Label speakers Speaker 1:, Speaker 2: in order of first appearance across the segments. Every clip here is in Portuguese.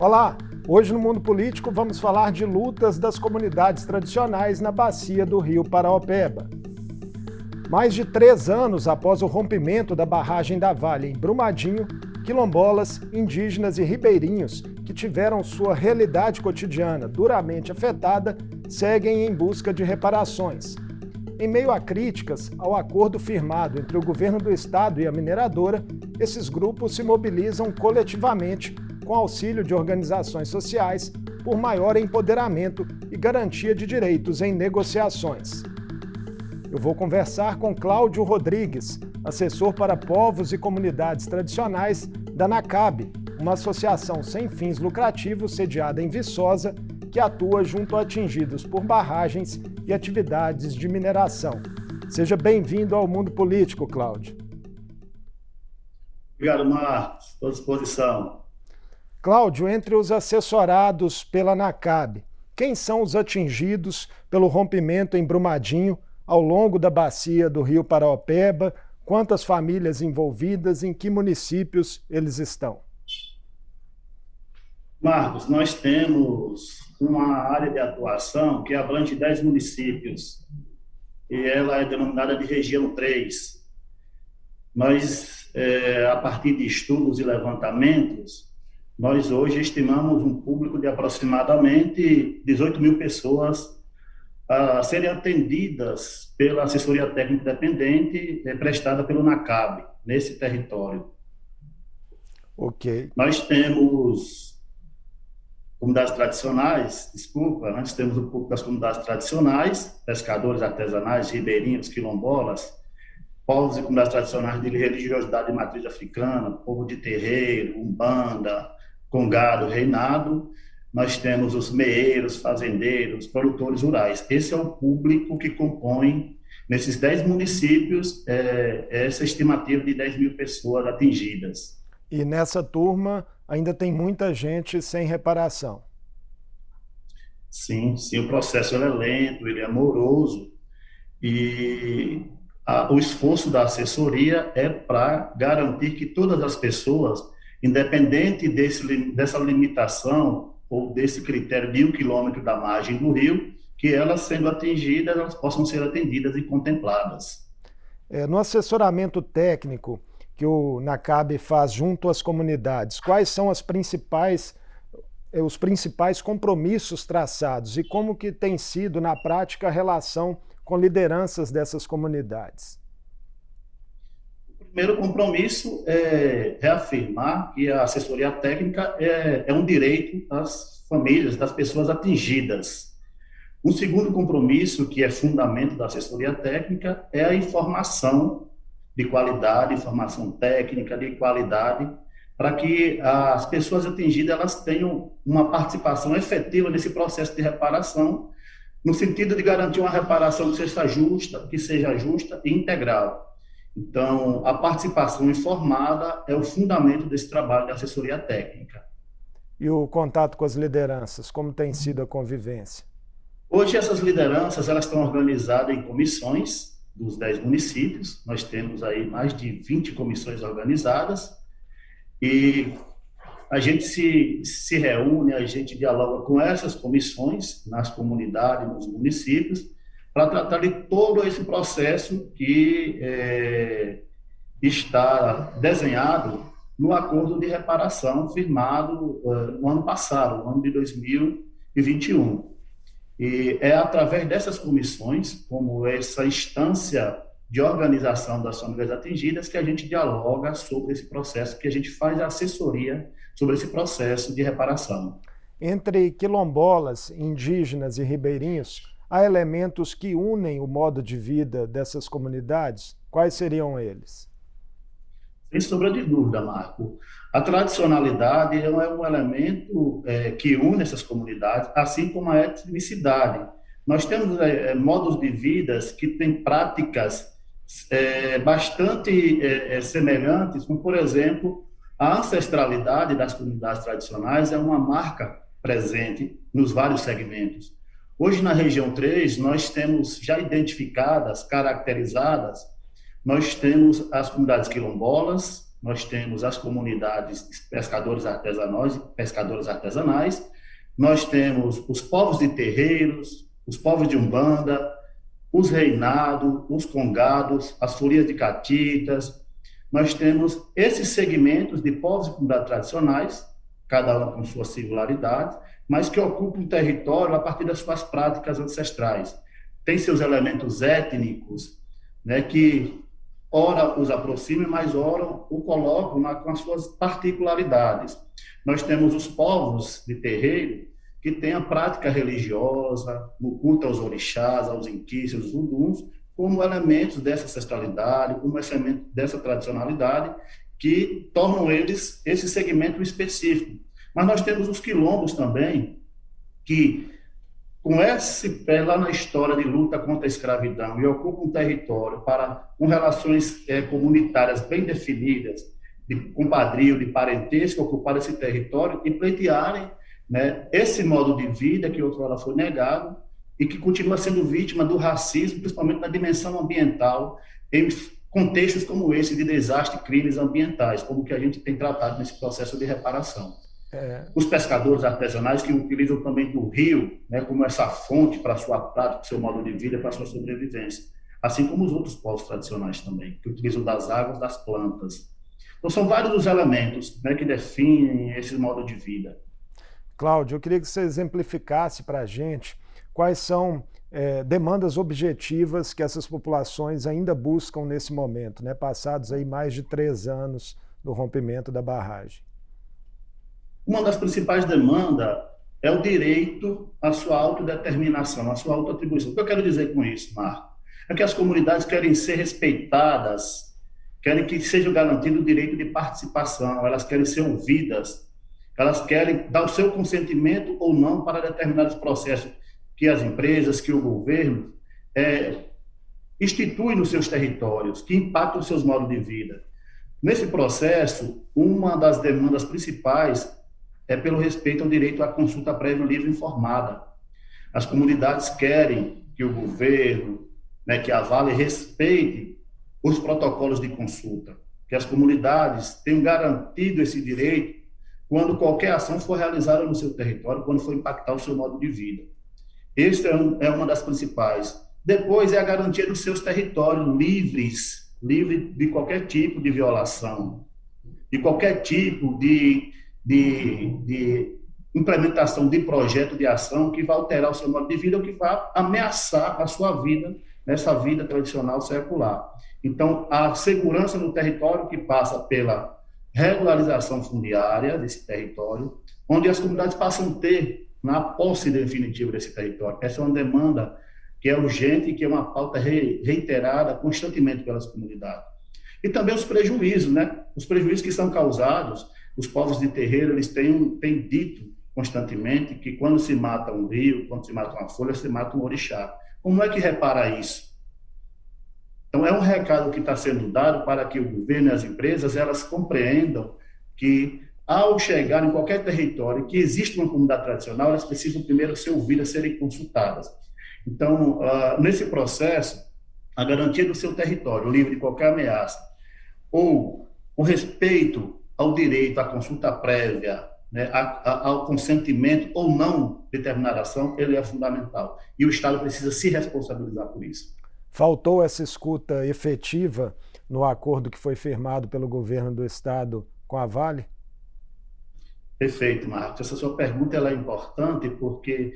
Speaker 1: Olá! Hoje no Mundo Político vamos falar de lutas das comunidades tradicionais na bacia do Rio Paraopeba. Mais de 3 anos após o rompimento da barragem da Vale em Brumadinho, quilombolas, indígenas e ribeirinhos que tiveram sua realidade cotidiana duramente afetada seguem em busca de reparações. Em meio a críticas ao acordo firmado entre o governo do estado e a mineradora, esses grupos se mobilizam coletivamente com auxílio de organizações sociais por maior empoderamento e garantia de direitos em negociações. Eu vou conversar com Cláudio Rodrigues, assessor para povos e comunidades tradicionais da NACAB, uma associação sem fins lucrativos sediada em Viçosa, que atua junto a atingidos por barragens e atividades de mineração. Seja bem-vindo ao Mundo Político, Cláudio.
Speaker 2: Obrigado, Marcos. Estou à disposição.
Speaker 1: Cláudio, entre os assessorados pela NACAB, quem são os atingidos pelo rompimento em Brumadinho ao longo da bacia do Rio Paraopeba? Quantas famílias envolvidas? Em que municípios eles estão?
Speaker 2: Marcos, nós temos uma área de atuação que abrange 10 municípios e ela é denominada de região 3. Nós, a partir de estudos e levantamentos, nós hoje estimamos um público de aproximadamente 18 mil pessoas a serem atendidas pela assessoria técnica independente prestada pelo NACAB, nesse território.
Speaker 1: Ok.
Speaker 2: Nós temos comunidades tradicionais, nós temos o público das comunidades tradicionais, pescadores artesanais, ribeirinhos, quilombolas, povos e comunidades tradicionais de religiosidade de matriz africana, povo de terreiro, umbanda, congado, reinado. Nós temos os meeiros, fazendeiros, produtores rurais. Esse é o público que compõe, nesses 10 municípios, essa estimativa de 10 mil pessoas atingidas.
Speaker 1: E nessa turma ainda tem muita gente sem reparação.
Speaker 2: Sim, o processo é lento, ele é moroso, e o esforço da assessoria é para garantir que todas as pessoas, independente dessa limitação ou desse critério de 1 quilômetro da margem do rio, que elas sendo atingidas, elas possam ser atendidas e contempladas.
Speaker 1: No assessoramento técnico que o NACAB faz junto às comunidades, quais são os principais compromissos traçados e como que tem sido, na prática, a relação com lideranças dessas comunidades?
Speaker 2: O primeiro compromisso é reafirmar que a assessoria técnica é um direito das famílias, das pessoas atingidas. Um segundo compromisso, que é fundamento da assessoria técnica, é a informação de qualidade, informação técnica de qualidade, para que as pessoas atingidas elas tenham uma participação efetiva nesse processo de reparação, no sentido de garantir uma reparação que seja justa e integral. Então, a participação informada é o fundamento desse trabalho de assessoria técnica.
Speaker 1: E o contato com as lideranças, como tem sido a convivência?
Speaker 2: Hoje, essas lideranças elas estão organizadas em comissões dos 10 municípios. Nós temos aí mais de 20 comissões organizadas e a gente se reúne, a gente dialoga com essas comissões nas comunidades, nos municípios, para tratar de todo esse processo que está desenhado no acordo de reparação firmado no ano passado, no ano de 2021. E é através dessas comissões, como essa instância de organização das famílias atingidas, que a gente dialoga sobre esse processo, que a gente faz a assessoria sobre esse processo de reparação.
Speaker 1: Entre quilombolas, indígenas e ribeirinhos, há elementos que unem o modo de vida dessas comunidades? Quais seriam eles?
Speaker 2: Sem sombra de dúvida, Marco. A tradicionalidade é um elemento que une essas comunidades, assim como a etnicidade. Nós temos modos de vida que têm práticas bastante semelhantes, como, por exemplo, a ancestralidade das comunidades tradicionais é uma marca presente nos vários segmentos. Hoje, na região 3, nós temos já identificadas, caracterizadas, nós temos as comunidades quilombolas, nós temos as comunidades de pescadores artesanais, nós temos os povos de terreiros, os povos de Umbanda, os reinados, os congados, as folias de catitas. Nós temos esses segmentos de povos e comunidades tradicionais, cada um com sua singularidade, mas que ocupam o território a partir das suas práticas ancestrais. Tem seus elementos étnicos, né, que ora os aproximam, mas ora o colocam com as suas particularidades. Nós temos os povos de terreiro, que têm a prática religiosa, no culto aos orixás, aos inquis, aos unduns, como elementos dessa ancestralidade, como elemento dessa tradicionalidade, que tornam eles esse segmento específico. Mas nós temos os quilombos também, que, com esse pé lá na história de luta contra a escravidão e ocupam um território com relações comunitárias bem definidas, de compadrio, de parentesco, ocupar esse território e pleitearem, né, esse modo de vida que outrora foi negado e que continua sendo vítima do racismo, principalmente na dimensão ambiental, em contextos como esse de desastre e crimes ambientais, como que a gente tem tratado nesse processo de reparação. Os pescadores artesanais que utilizam também do rio, né, como essa fonte para a sua prática, para o seu modo de vida, para a sua sobrevivência, assim como os outros povos tradicionais também, que utilizam das águas, das plantas. Então, são vários os elementos, né, que definem esse modo de vida.
Speaker 1: Cláudio, eu queria que você exemplificasse para a gente quais são demandas objetivas que essas populações ainda buscam nesse momento, né, passados aí mais de 3 anos do rompimento da barragem.
Speaker 2: Uma das principais demandas é o direito à sua autodeterminação, à sua autoatribuição. O que eu quero dizer com isso, Marco? É que as comunidades querem ser respeitadas, querem que seja garantido o direito de participação, elas querem ser ouvidas, elas querem dar o seu consentimento ou não para determinados processos que as empresas, que o governo instituem nos seus territórios, que impactam os seus modos de vida. Nesse processo, uma das demandas principais é pelo respeito ao direito à consulta prévia livre e informada. As comunidades querem que o governo, né, que a Vale respeite os protocolos de consulta, que as comunidades tenham garantido esse direito quando qualquer ação for realizada no seu território, quando for impactar o seu modo de vida. Esta é uma das principais. Depois é a garantia dos seus territórios livres de qualquer tipo de violação, de qualquer tipo de implementação de projeto de ação que vai alterar o seu modo de vida ou que vai ameaçar a sua vida, nessa vida tradicional secular. Então, a segurança no território que passa pela regularização fundiária desse território, onde as comunidades passam a ter na posse definitiva desse território. Essa é uma demanda que é urgente e que é uma pauta reiterada constantemente pelas comunidades. E também os prejuízos, né? Os prejuízos que são causados, os povos de terreiro, eles têm dito constantemente que quando se mata um rio, quando se mata uma folha, se mata um orixá. Como é que repara isso? Então, é um recado que está sendo dado para que o governo e as empresas, elas compreendam que, ao chegar em qualquer território que existe uma comunidade tradicional, elas precisam primeiro ser ouvidas, serem consultadas. Então, nesse processo, a garantia do seu território, livre de qualquer ameaça, ou o respeito ao direito à consulta prévia, né, ao consentimento ou não de determinada ação, ele é fundamental. E o Estado precisa se responsabilizar por isso.
Speaker 1: Faltou essa escuta efetiva no acordo que foi firmado pelo governo do Estado com a Vale?
Speaker 2: Perfeito, Marcos. Essa sua pergunta ela é importante porque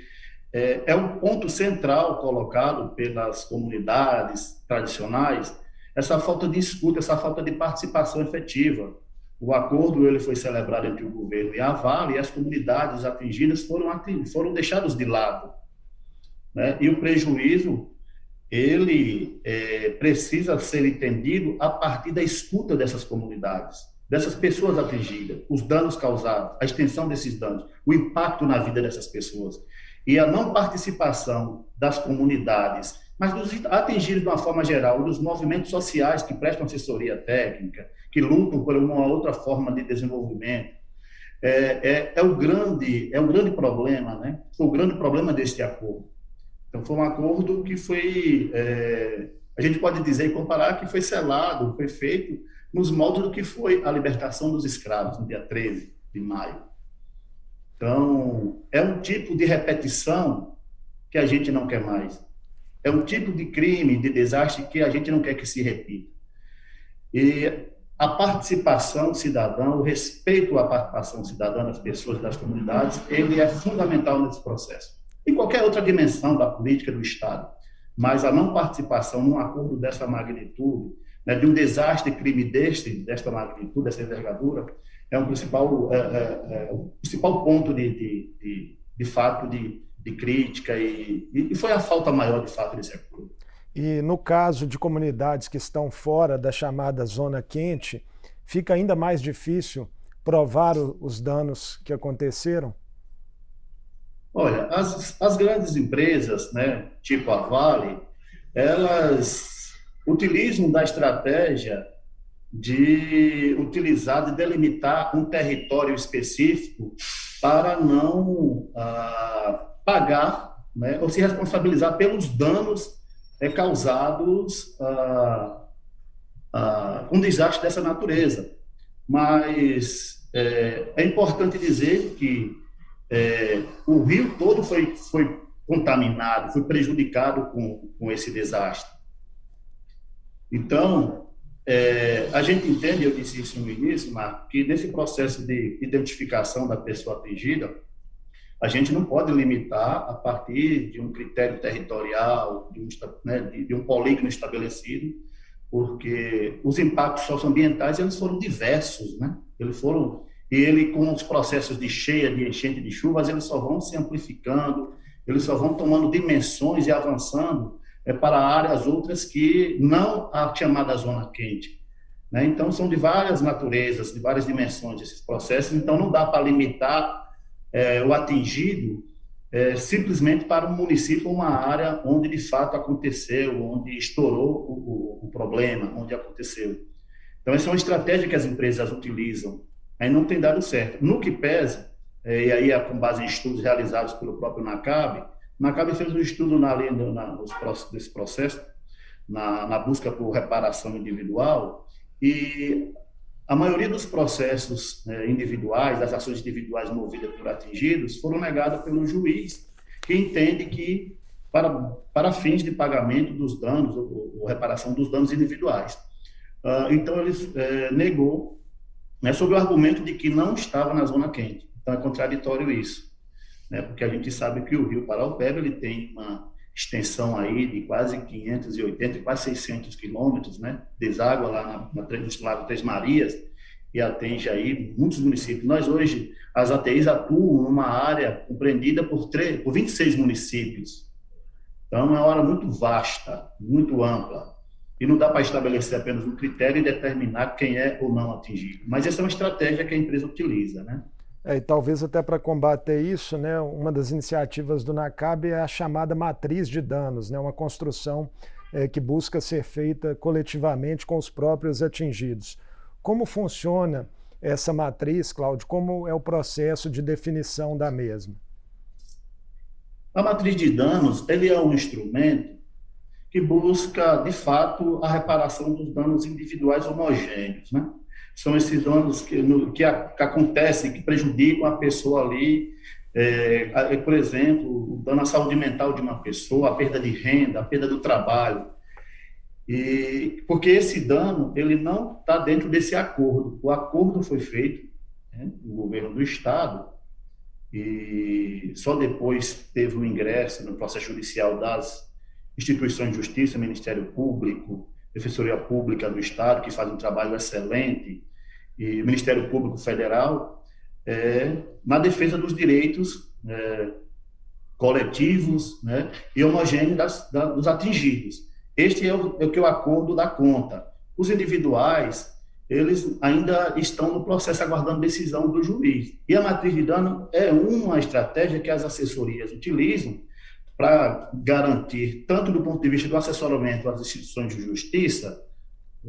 Speaker 2: é um ponto central colocado pelas comunidades tradicionais, essa falta de escuta, essa falta de participação efetiva. O acordo ele foi celebrado entre o governo e a Vale, e as comunidades atingidas foram deixadas de lado, né? E o prejuízo ele precisa ser entendido a partir da escuta dessas comunidades, dessas pessoas atingidas, os danos causados, a extensão desses danos, o impacto na vida dessas pessoas. E a não participação das comunidades, mas dos atingidos de uma forma geral, dos movimentos sociais que prestam assessoria técnica, que lutam por uma outra forma de desenvolvimento, é o grande problema, né? Foi o grande problema deste acordo. Então, foi um acordo que foi, a gente pode dizer e comparar que foi selado, foi feito nos moldes do que foi a libertação dos escravos, no dia 13 de maio. Então, é um tipo de repetição que a gente não quer mais. É um tipo de crime, de desastre que a gente não quer que se repita. E a participação cidadã, o respeito à participação cidadã das pessoas, das comunidades, ele é fundamental nesse processo. Em qualquer outra dimensão da política do Estado, mas a não participação num acordo dessa magnitude, né, de um desastre, crime desta magnitude, dessa envergadura, é um o principal ponto de fato de crítica e foi a falta maior de fato desse acordo.
Speaker 1: E no caso de comunidades que estão fora da chamada zona quente, fica ainda mais difícil provar os danos que aconteceram?
Speaker 2: Olha, as grandes empresas, né, tipo a Vale, elas utilizam da estratégia de utilizar, de delimitar um território específico para não pagar, né, ou se responsabilizar pelos danos causados com desastre dessa natureza. Mas é importante dizer que o rio todo foi contaminado, foi prejudicado com esse desastre. Então, a gente entende, eu disse isso no início, Marco, que nesse processo de identificação da pessoa atingida, a gente não pode limitar a partir de um critério territorial, de um polígono estabelecido, porque os impactos socioambientais eles foram diversos, né? Com os processos de cheia, de enchente, de chuvas, eles só vão se amplificando, eles só vão tomando dimensões e avançando para áreas outras que não a chamada zona quente, né? Então, são de várias naturezas, de várias dimensões esses processos, então não dá para limitar o atingido simplesmente para um município, uma área onde de fato aconteceu, onde estourou o problema, onde aconteceu. Então, essa é uma estratégia que as empresas utilizam, aí não tem dado certo. No que pesa, e aí é com base em estudos realizados pelo próprio NACAB fez um estudo desse processo, na busca por reparação individual, e a maioria dos processos individuais, das ações individuais movidas por atingidos, foram negadas pelo juiz, que entende que, para fins de pagamento dos danos, ou reparação dos danos individuais. Então, ele negou, né, sob o argumento de que não estava na zona quente. Então, é contraditório isso, né, porque a gente sabe que o rio Paraopeba ele tem uma extensão aí de quase 580, quase 600 quilômetros, né? Deságua lá no Lago Três Marias e atinge aí muitos municípios. Nós hoje, as ATIs atuam numa área compreendida por 26 municípios. Então, é uma área muito vasta, muito ampla. E não dá para estabelecer apenas um critério e determinar quem é ou não atingido. Mas essa é uma estratégia que a empresa utiliza, né?
Speaker 1: E talvez até para combater isso, né, uma das iniciativas do NACAB é a chamada matriz de danos, né, uma construção que busca ser feita coletivamente com os próprios atingidos. Como funciona essa matriz, Cláudio? Como é o processo de definição da mesma?
Speaker 2: A matriz de danos ele é um instrumento que busca, de fato, a reparação dos danos individuais homogêneos, né? São esses danos que acontecem, que prejudicam a pessoa ali, por exemplo, o dano à saúde mental de uma pessoa, a perda de renda, a perda do trabalho. Porque esse dano ele não está dentro desse acordo. O acordo foi feito, né, no governo do Estado, e só depois teve o ingresso no processo judicial das instituições de justiça, Ministério Público, Defensoria Pública do Estado, que faz um trabalho excelente, e Ministério Público Federal, na defesa dos direitos coletivos, né, e homogêneos dos atingidos. Este é o que o acordo dá conta. Os individuais, eles ainda estão no processo aguardando decisão do juiz. E a matriz de dano é uma estratégia que as assessorias utilizam para garantir, tanto do ponto de vista do assessoramento às instituições de justiça,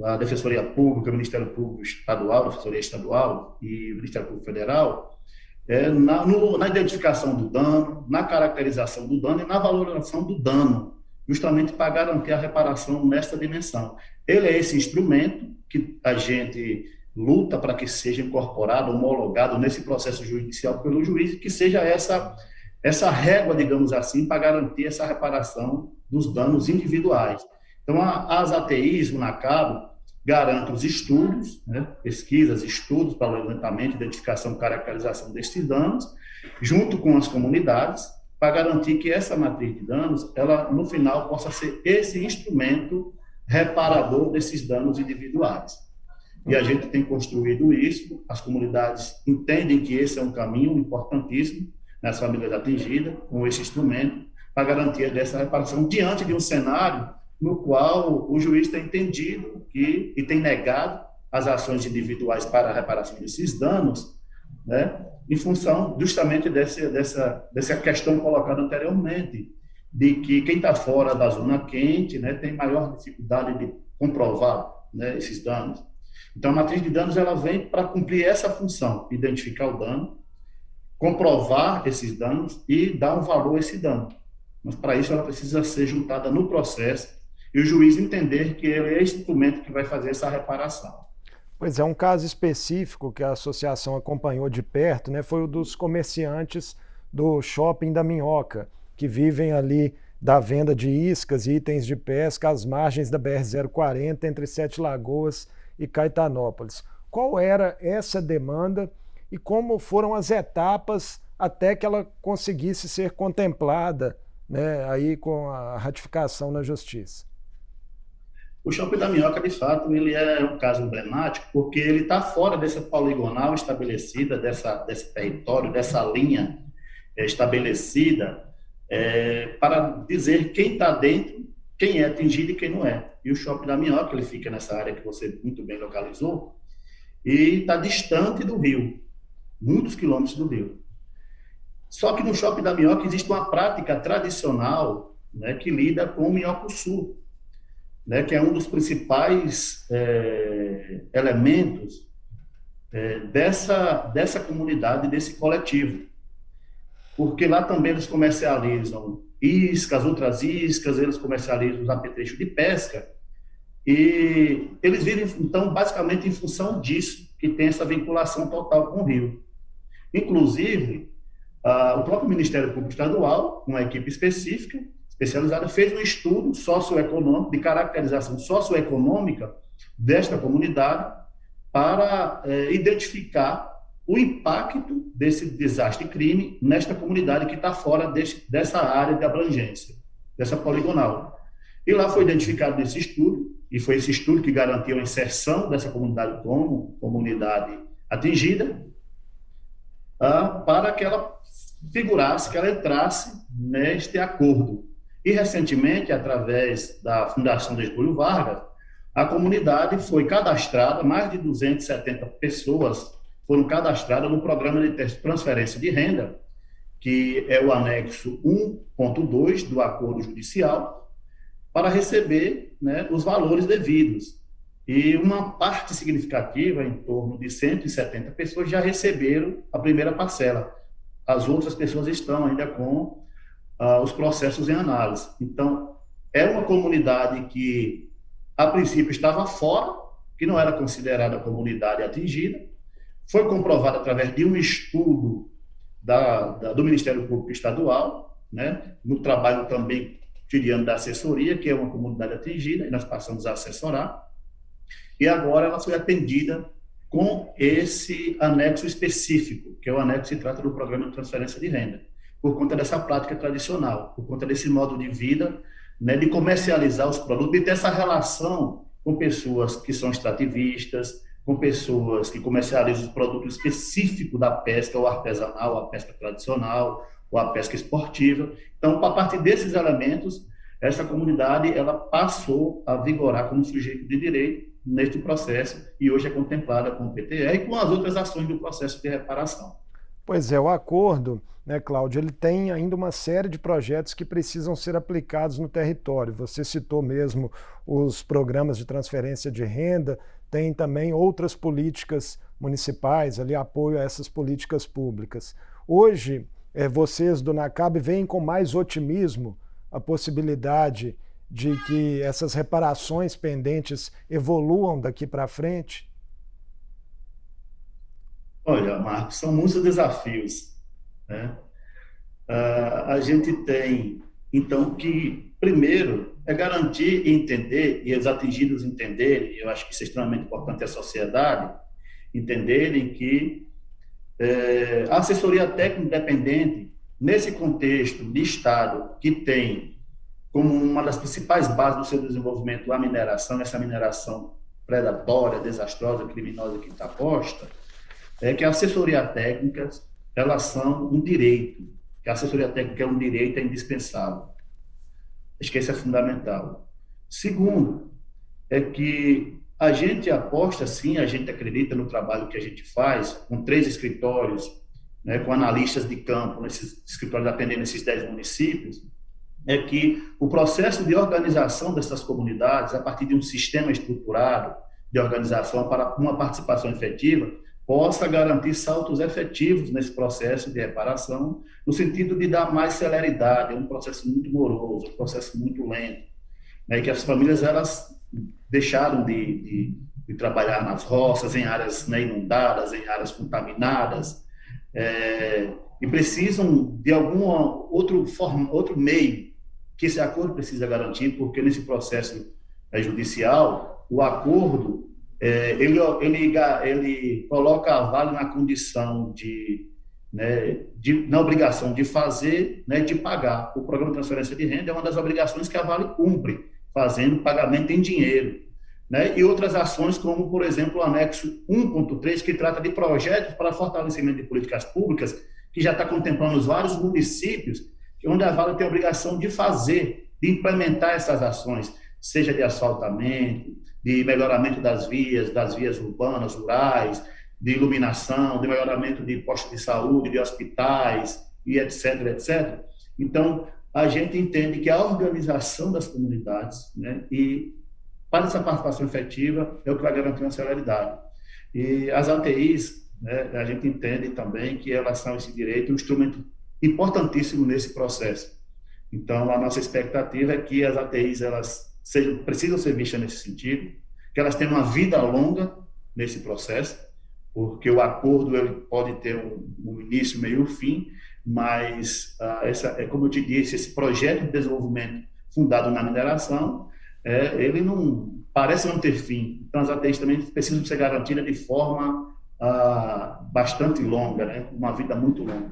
Speaker 2: a Defensoria Pública, o Ministério Público Estadual, a Defensoria Estadual e o Ministério Público Federal, na identificação do dano, na caracterização do dano e na valoração do dano. justamente para garantir a reparação nesta dimensão. Ele é esse instrumento que a gente luta para que seja incorporado, homologado nesse processo judicial pelo juiz, e que seja essa régua, digamos assim, para garantir essa reparação dos danos individuais. Então, as ATIs, o NACAB, garantem os estudos, né, pesquisas, estudos para o levantamento, identificação e caracterização desses danos, junto com as comunidades, para garantir que essa matriz de danos, ela, no final, possa ser esse instrumento reparador desses danos individuais. E a gente tem construído isso, as comunidades entendem que esse é um caminho importantíssimo nas famílias atingidas, com esse instrumento, para garantia dessa reparação, diante de um cenário no qual o juiz tem entendido e tem negado as ações individuais para a reparação desses danos, né, em função justamente dessa questão colocada anteriormente, de que quem está fora da zona quente, né, tem maior dificuldade de comprovar, né, esses danos. Então, a matriz de danos ela vem para cumprir essa função, identificar o dano, comprovar esses danos e dar um valor a esse dano. Mas, para isso, ela precisa ser juntada no processo e o juiz entender que ele é esse instrumento que vai fazer essa reparação.
Speaker 1: Pois é, um caso específico que a associação acompanhou de perto, né, foi o dos comerciantes do Shopping da Minhoca, que vivem ali da venda de iscas e itens de pesca às margens da BR-040, entre Sete Lagoas e Caetanópolis. Qual era essa demanda e como foram as etapas até que ela conseguisse ser contemplada, né, aí com a ratificação na Justiça?
Speaker 2: O Shopping da Minhoca, de fato, ele é um caso emblemático porque ele está fora dessa poligonal estabelecida, desse território, dessa linha estabelecida, para dizer quem está dentro, quem é atingido e quem não é. E o Shopping da Minhoca, ele fica nessa área que você muito bem localizou, e está distante do rio, muitos quilômetros do rio. Só que no Shopping da Minhoca existe uma prática tradicional, né, que lida com o minhoco-sul, né, que é um dos principais elementos dessa comunidade, desse coletivo. Porque lá também eles comercializam iscas, outras iscas, eles comercializam os apetrechos de pesca, e eles vivem, então, basicamente em função disso, que tem essa vinculação total com o rio. Inclusive, o próprio Ministério Público Estadual, uma equipe específica, especializada, fez um estudo socioeconômico, de caracterização socioeconômica desta comunidade, para identificar o impacto desse desastre crime nesta comunidade que está fora dessa área de abrangência, dessa poligonal. E lá foi identificado nesse estudo, e foi esse estudo que garantiu a inserção dessa comunidade como comunidade atingida, para que ela figurasse, que ela entrasse neste acordo. E, recentemente, através da Fundação Getúlio Vargas, a comunidade foi cadastrada, mais de 270 pessoas foram cadastradas no programa de transferência de renda, que é o anexo 1.2 do acordo judicial, para receber, né, os valores devidos. E uma parte significativa, em torno de 170 pessoas, já receberam a primeira parcela. As outras pessoas estão ainda com os processos em análise. Então, é uma comunidade que, a princípio, estava fora, que não era considerada comunidade atingida, foi comprovado através de um estudo do Ministério Público Estadual, né, no trabalho também criando da assessoria, que é uma comunidade atingida, e nós passamos a assessorar, e agora ela foi atendida com esse anexo específico, que é o anexo que trata do programa de transferência de renda, por conta dessa prática tradicional, por conta desse modo de vida, né, de comercializar os produtos, de ter essa relação com pessoas que são extrativistas, com pessoas que comercializam os produtos específicos da pesca, ou artesanal, a pesca tradicional, ou a pesca esportiva. Então, a partir desses elementos, essa comunidade ela passou a vigorar como sujeito de direito neste processo, e hoje é contemplada com o PTR e com as outras ações do processo de reparação.
Speaker 1: Pois é, o acordo, né, Cláudio, ele tem ainda uma série de projetos que precisam ser aplicados no território. Você citou mesmo os programas de transferência de renda, tem também outras políticas municipais, ali apoio a essas políticas públicas. Hoje, vocês do NACAB veem com mais otimismo a possibilidade de que essas reparações pendentes evoluam daqui para frente?
Speaker 2: Olha, Marcos, são muitos desafios, né? A gente tem, então, que, primeiro, é garantir e entender, e os atingidos entenderem, eu acho que isso é extremamente importante, a sociedade, entenderem que a assessoria técnica independente, nesse contexto de Estado, que tem como uma das principais bases do seu desenvolvimento a mineração, essa mineração predatória, desastrosa, criminosa que está posta, é que a assessoria técnica, elas são um direito, que a assessoria técnica é um direito, é indispensável. Acho que isso é fundamental. Segundo, é que a gente aposta, sim, a gente acredita no trabalho que a gente faz, com 3 escritórios, né, com analistas de campo, nesses escritórios atendendo esses 10 municípios, é que o processo de organização dessas comunidades, a partir de um sistema estruturado de organização para uma participação efetiva, possa garantir saltos efetivos nesse processo de reparação, no sentido de dar mais celeridade. É um processo muito moroso, um processo muito lento, né, que as famílias elas deixaram de trabalhar nas roças, em áreas, né, inundadas, em áreas contaminadas, e precisam de algum outro meio que esse acordo precisa garantir, porque nesse processo judicial, o acordo ele coloca a Vale na condição na obrigação de fazer, né, de pagar. O programa de transferência de renda é uma das obrigações que a Vale cumpre, fazendo pagamento em dinheiro, né? E outras ações, como, por exemplo, o anexo 1.3, que trata de projetos para fortalecimento de políticas públicas, que já está contemplando os vários municípios, onde a Vale tem a obrigação de fazer, de implementar essas ações, seja de asfaltamento, de melhoramento das vias urbanas, rurais, de iluminação, de melhoramento de postos de saúde, de hospitais, e etc, etc. Então, a gente entende que a organização das comunidades, né, e para essa participação efetiva é o que vai garantir uma celeridade. E as ATIs, né, a gente entende também que elas são esse direito, um instrumento importantíssimo nesse processo. Então, a nossa expectativa é que as ATIs precisam ser vistas nesse sentido, que elas tenham uma vida longa nesse processo, porque o acordo ele pode ter um início, meio e fim, mas como eu te disse, esse projeto de desenvolvimento fundado na mineração, ele não parece não ter fim. Então, as ATIs também precisam ser garantidas de forma bastante longa, né? Uma vida muito longa.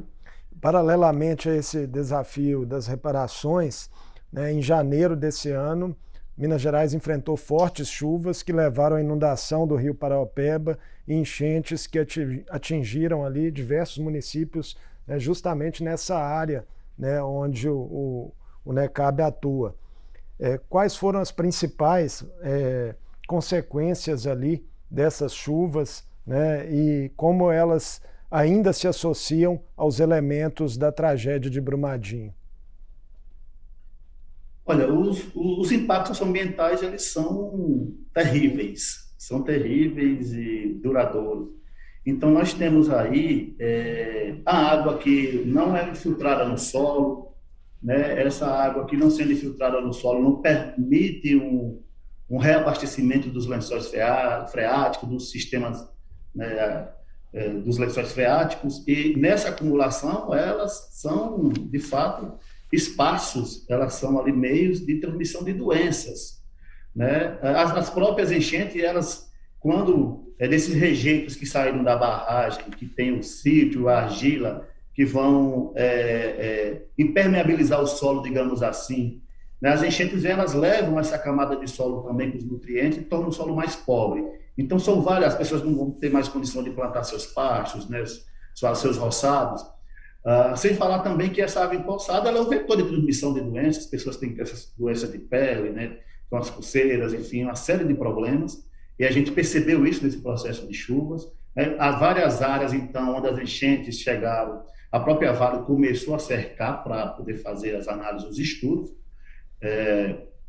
Speaker 1: Paralelamente a esse desafio das reparações, né, em janeiro desse ano, Minas Gerais enfrentou fortes chuvas que levaram à inundação do Rio Paraopeba e enchentes que atingiram ali diversos municípios, né, justamente nessa área, né, onde o NECAB atua. Quais foram as principais consequências ali dessas chuvas, né, e como elas ainda se associam aos elementos da tragédia de Brumadinho?
Speaker 2: Olha, os impactos ambientais, eles são terríveis e duradouros. Então, nós temos aí a água que não é infiltrada no solo, né? Essa água que não sendo infiltrada no solo não permite um reabastecimento dos lençóis freáticos, dos sistemas, né, dos lençóis freáticos, e nessa acumulação elas são, de fato, espaços, elas são ali meios de transmissão de doenças, né? As próprias enchentes, elas, quando desses rejeitos que saíram da barragem, que tem o sítio, a argila, que vão impermeabilizar o solo, digamos assim, né? As enchentes, elas levam essa camada de solo também com os nutrientes e tornam o solo mais pobre. Então, são várias, as pessoas não vão ter mais condição de plantar seus pastos, né, seus roçados. Sem falar também que essa água empoçada ela é um vetor de transmissão de doenças, as pessoas têm essas doenças de pele, né, com as coceiras, enfim, uma série de problemas, e a gente percebeu isso nesse processo de chuvas, né? Há várias áreas, então, onde as enchentes chegaram, a própria Vale começou a cercar para poder fazer as análises, os estudos,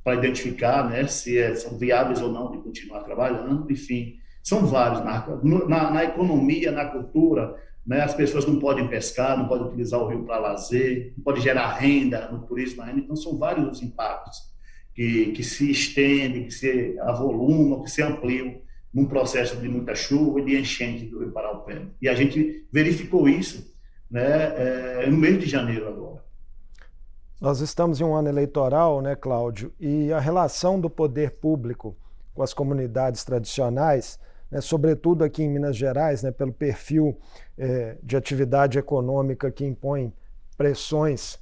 Speaker 2: para identificar, né, se são viáveis ou não de continuar trabalhando, enfim, são vários. Na economia, na cultura, né? As pessoas não podem pescar, não podem utilizar o rio para lazer, não pode gerar renda no turismo ainda. Então, são vários os impactos que se estendem, que se avolumam, que se ampliam num processo de muita chuva e de enchente do rio Paraopeba. E a gente verificou isso, né, no mês de janeiro agora.
Speaker 1: Nós estamos em um ano eleitoral, né, Cláudio, e a relação do poder público com as comunidades tradicionais, né, sobretudo aqui em Minas Gerais, né, pelo perfil de atividade econômica que impõe pressões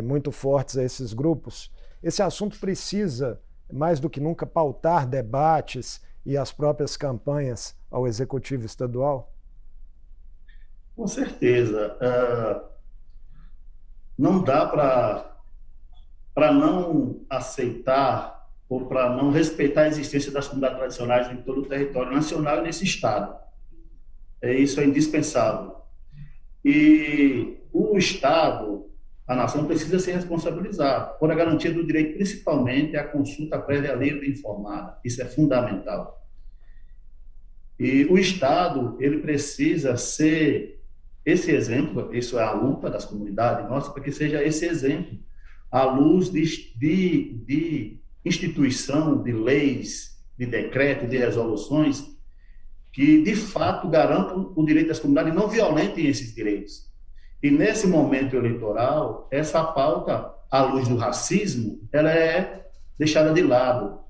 Speaker 1: muito fortes a esses grupos, esse assunto precisa, mais do que nunca, pautar debates e as próprias campanhas ao Executivo Estadual?
Speaker 2: Com certeza. Não dá para não aceitar ou para não respeitar a existência das comunidades tradicionais em todo o território nacional e nesse Estado. Isso é indispensável. E o Estado, a nação, precisa se responsabilizar por a garantia do direito, principalmente à consulta prévia livre e informada. Isso é fundamental. E o Estado, ele precisa ser esse exemplo, isso é a luta das comunidades nossas, para que seja esse exemplo à luz de instituição, de leis, de decretos, de resoluções que, de fato, garantam o direito das comunidades e não violentem esses direitos. E, nesse momento eleitoral, essa pauta, à luz do racismo, ela é deixada de lado.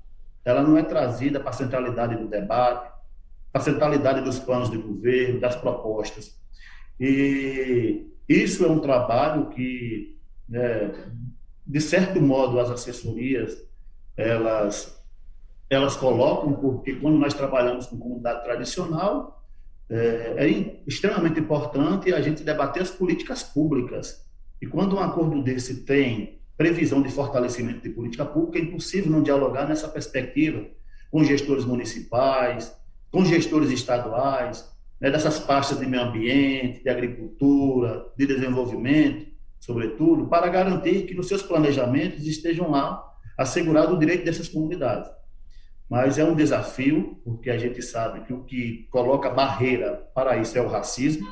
Speaker 2: Ela não é trazida para a centralidade do debate, para a centralidade dos planos de governo, das propostas. E isso é um trabalho que, de certo modo, as assessorias, elas colocam, porque quando nós trabalhamos com comunidade tradicional, é extremamente importante a gente debater as políticas públicas. E quando um acordo desse tem previsão de fortalecimento de política pública, é impossível não dialogar nessa perspectiva com gestores municipais, com gestores estaduais, dessas pastas de meio ambiente, de agricultura, de desenvolvimento, sobretudo, para garantir que nos seus planejamentos estejam lá assegurado o direito dessas comunidades. Mas é um desafio, porque a gente sabe que o que coloca barreira para isso é o racismo.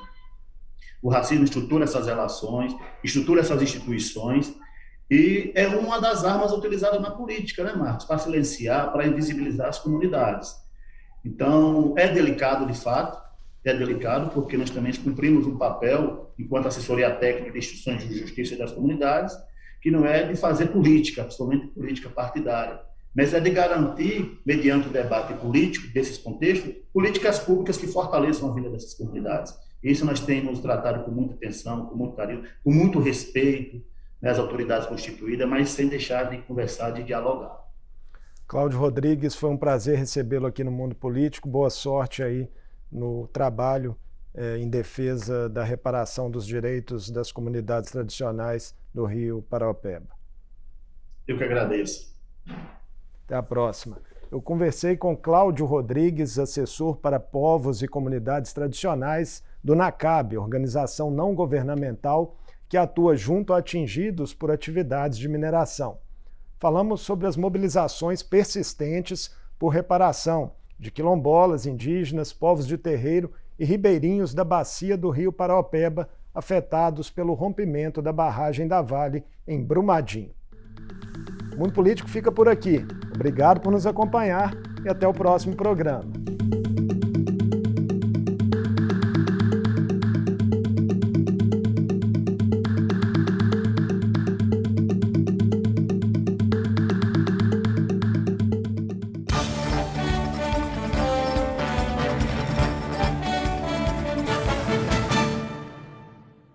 Speaker 2: O racismo estrutura essas relações, estrutura essas instituições, e é uma das armas utilizadas na política, né, Marcos? Para silenciar, para invisibilizar as comunidades. Então, é delicado, de fato, é delicado, porque nós também cumprimos um papel, enquanto assessoria técnica de instituições de justiça e das comunidades, que não é de fazer política, principalmente política partidária, mas é de garantir, mediante o debate político desses contextos, políticas públicas que fortaleçam a vida dessas comunidades. Isso nós temos tratado com muita atenção, com muito carinho, com muito respeito, né, às autoridades constituídas, mas sem deixar de conversar, de dialogar.
Speaker 1: Cláudio Rodrigues, foi um prazer recebê-lo aqui no Mundo Político. Boa sorte aí no trabalho em defesa da reparação dos direitos das comunidades tradicionais do Rio Paraopeba.
Speaker 2: Eu que agradeço.
Speaker 1: Até a próxima. Eu conversei com Cláudio Rodrigues, assessor para povos e comunidades tradicionais do NACAB, organização não governamental que atua junto a atingidos por atividades de mineração. Falamos sobre as mobilizações persistentes por reparação de quilombolas, indígenas, povos de terreiro e ribeirinhos da bacia do Rio Paraopeba, afetados pelo rompimento da barragem da Vale em Brumadinho. O Mundo Político fica por aqui. Obrigado por nos acompanhar e até o próximo programa.